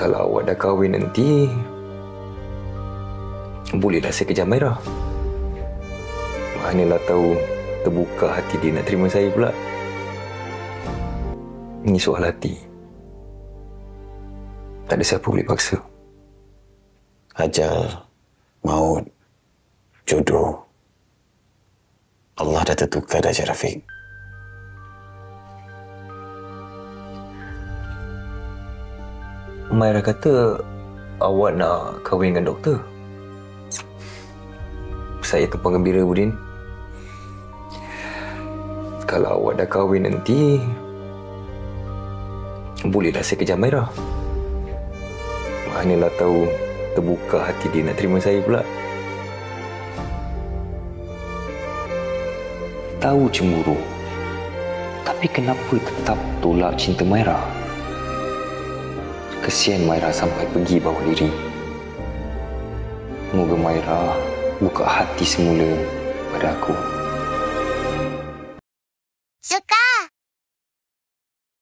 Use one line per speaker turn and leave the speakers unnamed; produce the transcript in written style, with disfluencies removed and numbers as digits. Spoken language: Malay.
Kalau awak dah kahwin nanti, bolehlah saya kejar Maira. Manalah tahu terbuka hati dia nak terima saya pula. Ini soal hati. Tak ada siapa boleh paksa.
Ajal, maut, jodoh. Allah dah tertukar dah, Cik Rafiq.
Maira kata awak nak kahwin dengan doktor. Saya tumpang gembira, Budin. Kalau awak dah kahwin nanti, bolehlah saya kejar Maira. Manalah tahu terbuka hati dia nak terima saya pula. Tahu cemburu, tapi kenapa tetap tolak cinta Maira? Kesian Maira sampai pergi bawa diri. Moga Maira buka hati semula pada aku.
Suka!